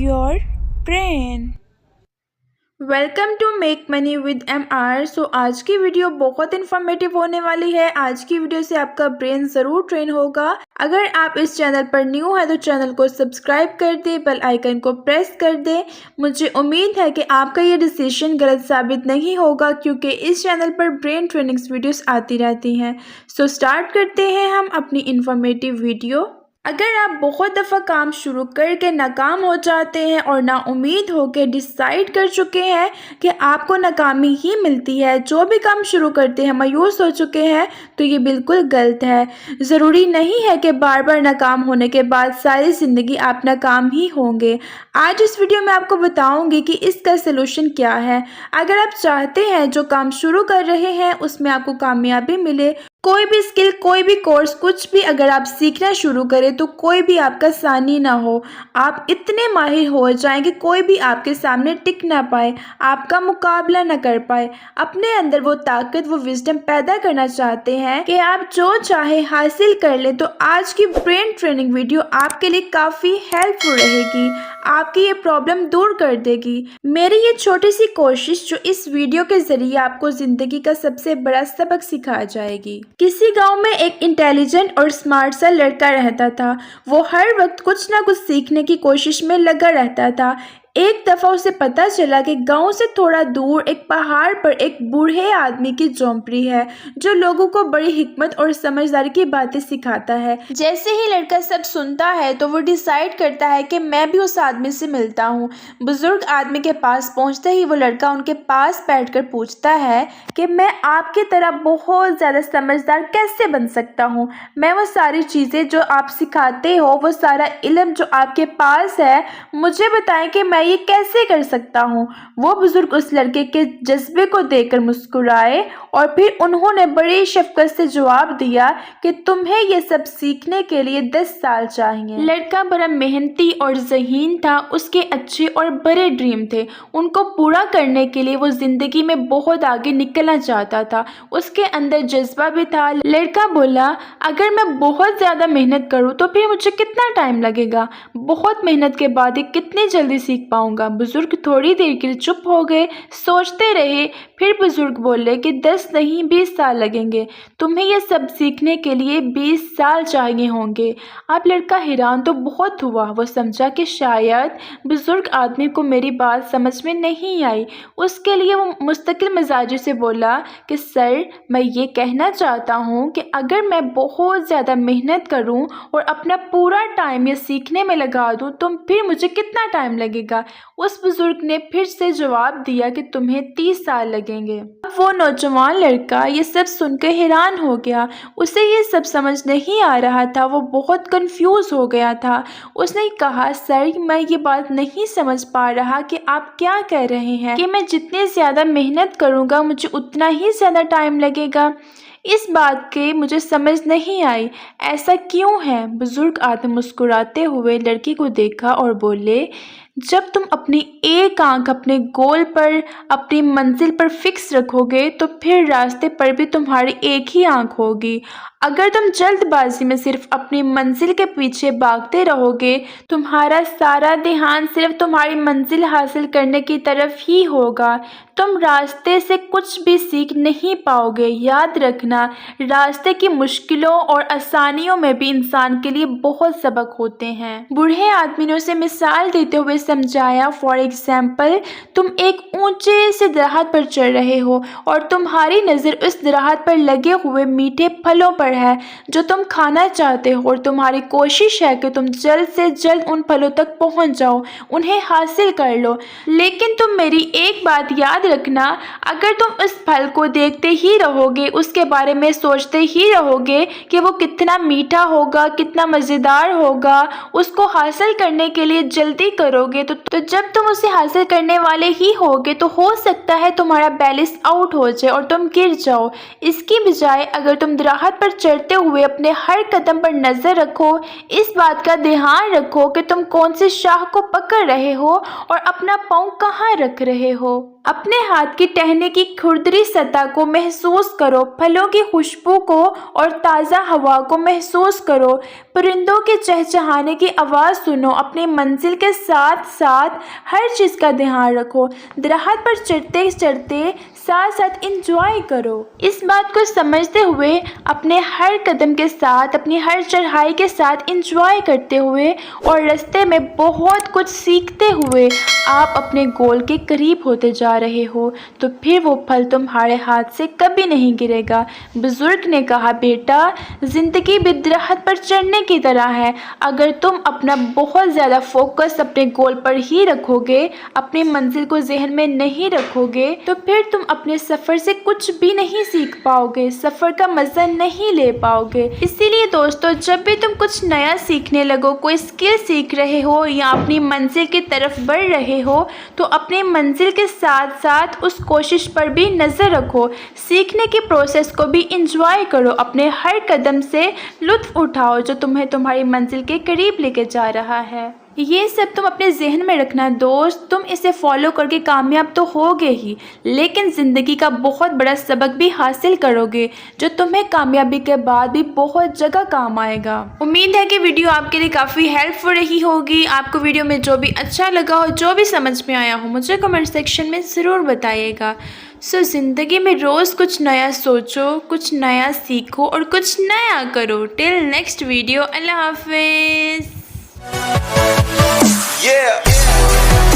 your brain. Welcome to make money with MR। आज की video बहुत इन्फॉर्मेटिव होने वाली है। आज की वीडियो से आपका ब्रेन ज़रूर ट्रेन होगा। अगर आप इस चैनल पर न्यू है तो चैनल को सब्सक्राइब कर दे, बेल आइकन को प्रेस कर दे। मुझे उम्मीद है कि आपका ये डिसीजन गलत साबित नहीं होगा, क्योंकि इस चैनल पर ब्रेन ट्रेनिंग्स वीडियोस आती रहती हैं। स्टार्ट करते हैं हम अपनी इन्फॉर्मेटिव वीडियो। अगर आप बहुत दफ़ा काम शुरू करके नाकाम हो जाते हैं और ना उम्मीद हो के डिसाइड कर चुके हैं कि आपको नाकामी ही मिलती है, जो भी काम शुरू करते हैं मायूस हो चुके हैं, तो ये बिल्कुल गलत है। ज़रूरी नहीं है कि बार बार नाकाम होने के बाद सारी ज़िंदगी आप नाकाम ही होंगे। आज इस वीडियो में आपको बताऊंगी कि इसका सलूशन क्या है। अगर आप चाहते हैं जो काम शुरू कर रहे हैं उसमें आपको कामयाबी मिले, कोई भी स्किल, कोई भी कोर्स, कुछ भी अगर आप सीखना शुरू करें तो कोई भी आपका सानी ना हो, आप इतने माहिर हो जाएं कि कोई भी आपके सामने टिक ना पाए, आपका मुकाबला ना कर पाए। अपने अंदर वो ताकत, वो विजडम पैदा करना चाहते हैं कि आप जो चाहे हासिल कर लें, तो आज की ब्रेन ट्रेनिंग वीडियो आपके लिए काफ़ी हेल्पफुल रहेगी, आपकी ये प्रॉब्लम दूर कर देगी। मेरी ये छोटी सी कोशिश जो इस वीडियो के ज़रिए आपको ज़िंदगी का सबसे बड़ा सबक सिखा जाएगी। किसी गांव में एक इंटेलिजेंट और स्मार्ट सा लड़का रहता था। वो हर वक्त कुछ ना कुछ सीखने की कोशिश में लगा रहता था। एक दफ़ा उसे पता चला कि गांव से थोड़ा दूर एक पहाड़ पर एक बूढ़े आदमी की झोंपड़ी है, जो लोगों को बड़ी हिकमत और समझदारी की बातें सिखाता है। जैसे ही लड़का सब सुनता है तो वो डिसाइड करता है कि मैं भी उस आदमी से मिलता हूँ। बुजुर्ग आदमी के पास पहुँचते ही वो लड़का उनके पास बैठकर पूछता है कि मैं आपकी तरह बहुत ज़्यादा समझदार कैसे बन सकता हूँ। मैं वो सारी चीज़ें जो आप सिखाते हो, वो सारा इल्म जो आपके पास है, मुझे बताएं कि मैं ये कैसे कर सकता हूँ। वो बुजुर्ग उस लड़के के जज्बे को देखकर मुस्कुराए और फिर उन्होंने बड़ी शफकत से जवाब दिया कि तुम्हें ये सब सीखने के लिए 10 साल चाहिए। लड़का बड़ा मेहनती और ज़हीन था। उसके अच्छे और बड़े ड्रीम थे, उनको पूरा करने के लिए वो जिंदगी में बहुत आगे निकलना चाहता था। उसके अंदर जज्बा भी था। लड़का बोला, अगर मैं बहुत ज़्यादा मेहनत करूँ तो फिर मुझे कितना टाइम लगेगा? बहुत मेहनत के बाद ही कितनी जल्दी सीख पाऊंगा? बुजुर्ग थोड़ी देर के लिए चुप हो गए, सोचते रहे। फिर बुजुर्ग बोले कि 10 नहीं 20 साल लगेंगे। तुम्हें यह सब सीखने के लिए 20 साल चाहिए होंगे। अब लड़का हैरान तो बहुत हुआ। वो समझा कि शायद बुजुर्ग आदमी को मेरी बात समझ में नहीं आई। उसके लिए वो मुस्तकिल मिजाजी से बोला कि सर, मैं ये कहना चाहता हूँ कि अगर मैं बहुत ज़्यादा मेहनत करूँ और अपना पूरा टाइम ये सीखने में लगा दूँ तो फिर मुझे कितना टाइम लगेगा? उस बुजुर्ग ने फिर से जवाब दिया कि तुम्हें 30 साल लगेंगे। अब वो नौजवान लड़का ये सब सुनकर हैरान हो गया। उसे ये सब समझ नहीं आ रहा था, वो बहुत कंफ्यूज हो गया था। उसने कहा, सर, मैं ये बात नहीं समझ पा रहा कि आप क्या कह रहे हैं कि मैं जितनी ज़्यादा मेहनत करूँगा मुझे उतना ही ज़्यादा टाइम लगेगा। इस बात के मुझे समझ नहीं आई, ऐसा क्यों है? बुजुर्ग आदमी मुस्कुराते हुए लड़की को देखा और बोले, जब तुम अपनी एक आंख अपने गोल पर, अपनी मंजिल पर फिक्स रखोगे तो फिर रास्ते पर भी तुम्हारी एक ही आंख होगी। अगर तुम जल्दबाजी में सिर्फ अपनी मंजिल के पीछे भागते रहोगे, तुम्हारा सारा ध्यान सिर्फ तुम्हारी मंजिल हासिल करने की तरफ ही होगा। तुम रास्ते से कुछ भी सीख नहीं पाओगे। याद रखना, रास्ते की मुश्किलों और आसानियों में भी इंसान के लिए बहुत सबक होते हैं। बूढ़े आदमी ने उसे मिसाल देते हुए समझाया, फॉर एग्जाम्पल, तुम एक ऊंचे से दरख्त पर चढ़ रहे हो और तुम्हारी नज़र उस दरख्त पर लगे हुए मीठे फलों पर है जो तुम खाना चाहते हो, और तुम्हारी कोशिश है कि तुम जल्द से जल्द उन फलों तक पहुंच जाओ, उन्हें हासिल कर लो। लेकिन तुम मेरी एक बात याद रखना, अगर तुम उस फल को देखते ही रहोगे, उसके बारे में सोचते ही रहोगे कि वो कितना मीठा होगा, कितना मज़ेदार होगा, उसको हासिल करने के लिए जल्दी करोगे तो जब तुम उसे हासिल करने वाले ही होगे तो हो सकता है तुम्हारा बैलेंस आउट हो जाए और तुम गिर जाओ। इसकी बजाय अगर तुम दरख्त पर चढ़ते हुए अपने हर कदम पर नज़र रखो, इस बात का ध्यान रखो कि तुम कौन सी शाख को पकड़ रहे हो और अपना पाँव कहाँ रख रहे हो। अपने हाथ की टहनी की खुरदरी सतह को महसूस करो, फलों की खुशबू को और ताज़ा हवा को महसूस करो, परिंदों के चहचहाने की आवाज़ सुनो। अपनी मंजिल के साथ साथ हर चीज़ का ध्यान रखो। दरख्त पर चढ़ते चढ़ते साथ साथ इंजॉय करो। इस बात को समझते हुए अपने हर कदम के साथ, अपनी हर चढ़ाई के साथ इंजॉय करते हुए और रास्ते में बहुत कुछ सीखते हुए आप अपने गोल के करीब होते जा रहे हो, तो फिर वो फल तुम्हारे हाथ से कभी नहीं गिरेगा। बुजुर्ग ने कहा, बेटा, जिंदगी भी दरख्त पर चढ़ने की तरह है। अगर तुम अपना बहुत ज़्यादा फोकस अपने गोल पर ही रखोगे, अपनी मंजिल को जहन में नहीं रखोगे, तो फिर तुम अपने सफ़र से कुछ भी नहीं सीख पाओगे, सफ़र का मज़ा नहीं ले पाओगे। इसीलिए दोस्तों, जब भी तुम कुछ नया सीखने लगो, कोई स्किल सीख रहे हो या अपनी मंजिल की तरफ बढ़ रहे हो, तो अपनी मंजिल के साथ साथ उस कोशिश पर भी नज़र रखो। सीखने की प्रोसेस को भी इंजॉय करो। अपने हर कदम से लुत्फ़ उठाओ जो तुम्हें तुम्हारी मंजिल के करीब लेके जा रहा है। ये सब तुम अपने जहन में रखना दोस्त। तुम इसे फॉलो करके कामयाब तो होगे ही, लेकिन ज़िंदगी का बहुत बड़ा सबक भी हासिल करोगे जो तुम्हें कामयाबी के बाद भी बहुत जगह काम आएगा। उम्मीद है कि वीडियो आपके लिए काफ़ी हेल्पफुल रही होगी। आपको वीडियो में जो भी अच्छा लगा हो, जो भी समझ में आया हो, मुझे कमेंट सेक्शन में ज़रूर बताइएगा। ज़िंदगी में रोज़ कुछ नया सोचो, कुछ नया सीखो और कुछ नया करो। टिल नेक्स्ट वीडियो, अल्लाह हाफिज़। Yeah.